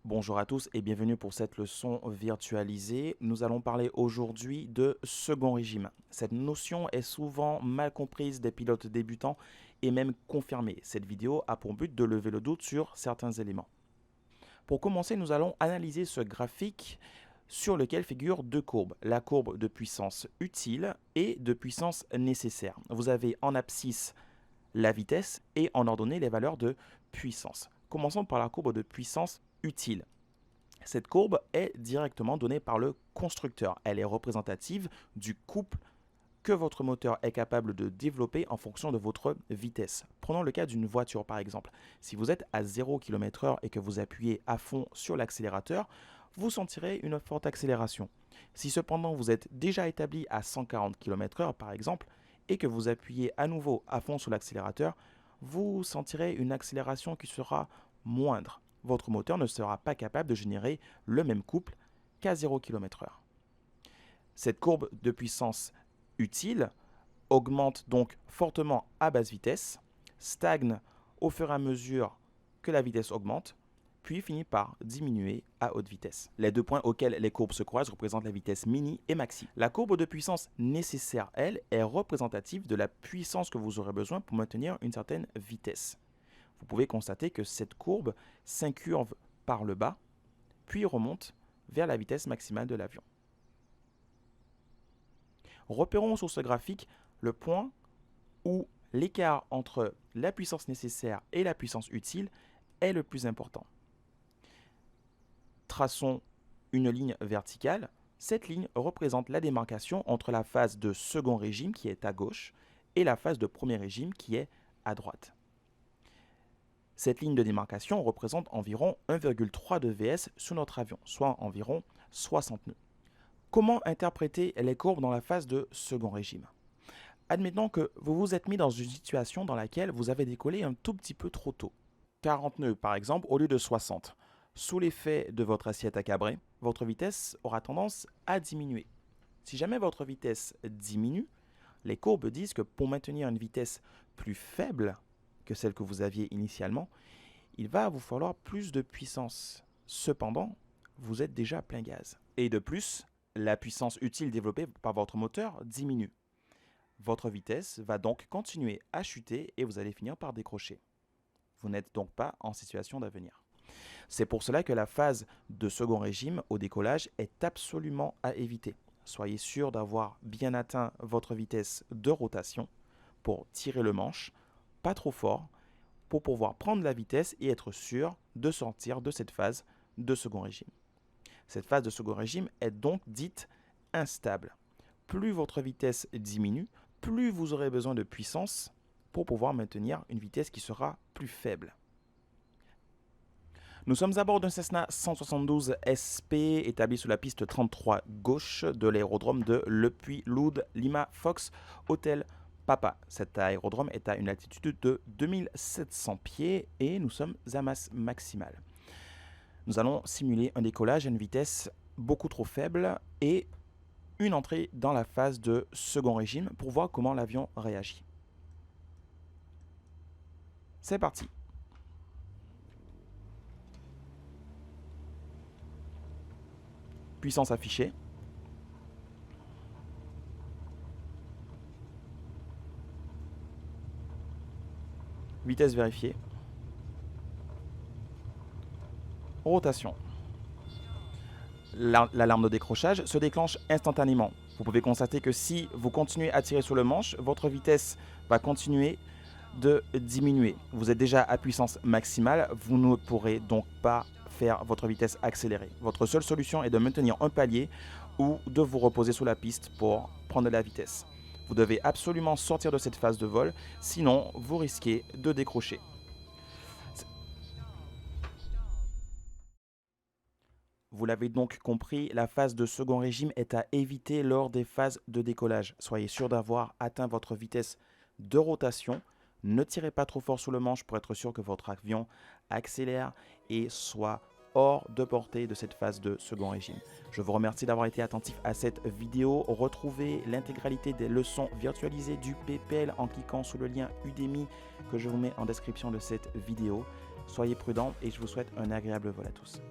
Bonjour à tous et bienvenue pour cette leçon virtualisée. Nous allons parler aujourd'hui de second régime. Cette notion est souvent mal comprise des pilotes débutants et même confirmée. Cette vidéo a pour but de lever le doute sur certains éléments. Pour commencer, nous allons analyser ce graphique sur lequel figurent deux courbes, la courbe de puissance utile et de puissance nécessaire. Vous avez en abscisse la vitesse et en ordonnée les valeurs de puissance. Commençons par la courbe de puissance utile. Cette courbe est directement donnée par le constructeur. Elle est représentative du couple que votre moteur est capable de développer en fonction de votre vitesse. Prenons le cas d'une voiture par exemple. Si vous êtes à 0 km/h et que vous appuyez à fond sur l'accélérateur, vous sentirez une forte accélération. Si cependant vous êtes déjà établi à 140 km/h par exemple et que vous appuyez à nouveau à fond sur l'accélérateur, vous sentirez une accélération qui sera moindre. Votre moteur ne sera pas capable de générer le même couple qu'à 0 km/h. Cette courbe de puissance utile augmente donc fortement à basse vitesse, stagne au fur et à mesure que la vitesse augmente, puis finit par diminuer à haute vitesse. Les deux points auxquels les courbes se croisent représentent la vitesse mini et maxi. La courbe de puissance nécessaire, elle, est représentative de la puissance que vous aurez besoin pour maintenir une certaine vitesse. Vous pouvez constater que cette courbe s'incurve par le bas, puis remonte vers la vitesse maximale de l'avion. Repérons sur ce graphique le point où l'écart entre la puissance nécessaire et la puissance utile est le plus important. Traçons une ligne verticale. Cette ligne représente la démarcation entre la phase de second régime qui est à gauche et la phase de premier régime qui est à droite. Cette ligne de démarcation représente environ 1,3 de VS sur notre avion, soit environ 60 nœuds. Comment interpréter les courbes dans la phase de second régime? Admettons que vous vous êtes mis dans une situation dans laquelle vous avez décollé un tout petit peu trop tôt. 40 nœuds par exemple au lieu de 60. Sous l'effet de votre assiette à cabrer, votre vitesse aura tendance à diminuer. Si jamais votre vitesse diminue, les courbes disent que pour maintenir une vitesse plus faible que celle que vous aviez initialement, il va vous falloir plus de puissance. Cependant, vous êtes déjà à plein gaz. Et de plus, la puissance utile développée par votre moteur diminue. Votre vitesse va donc continuer à chuter et vous allez finir par décrocher. Vous n'êtes donc pas en situation d'avenir. C'est pour cela que la phase de second régime au décollage est absolument à éviter. Soyez sûr d'avoir bien atteint votre vitesse de rotation pour tirer le manche, pas trop fort, pour pouvoir prendre la vitesse et être sûr de sortir de cette phase de second régime. Cette phase de second régime est donc dite instable. Plus votre vitesse diminue, plus vous aurez besoin de puissance pour pouvoir maintenir une vitesse qui sera plus faible. Nous sommes à bord d'un Cessna 172 SP établi sur la piste 33 gauche de l'aérodrome de Le Puy-Loud Lima Fox Hotel Papa. Cet aérodrome est à une altitude de 2700 pieds et nous sommes à masse maximale. Nous allons simuler un décollage à une vitesse beaucoup trop faible et une entrée dans la phase de second régime pour voir comment l'avion réagit. C'est parti. Puissance affichée. Vitesse vérifiée. Rotation. L'alarme de décrochage se déclenche instantanément. Vous pouvez constater que si vous continuez à tirer sur le manche, votre vitesse va continuer de diminuer. Vous êtes déjà à puissance maximale, vous ne pourrez donc pas faire votre vitesse accélérée. Votre seule solution est de maintenir un palier ou de vous reposer sur la piste pour prendre de la vitesse. Vous devez absolument sortir de cette phase de vol, sinon vous risquez de décrocher. Vous l'avez donc compris, la phase de second régime est à éviter lors des phases de décollage. Soyez sûr d'avoir atteint votre vitesse de rotation. Ne tirez pas trop fort sur le manche pour être sûr que votre avion accélère et soit hors de portée de cette phase de second régime. Je vous remercie d'avoir été attentif à cette vidéo. Retrouvez l'intégralité des leçons virtualisées du PPL en cliquant sur le lien Udemy que je vous mets en description de cette vidéo. Soyez prudents et je vous souhaite un agréable vol à tous.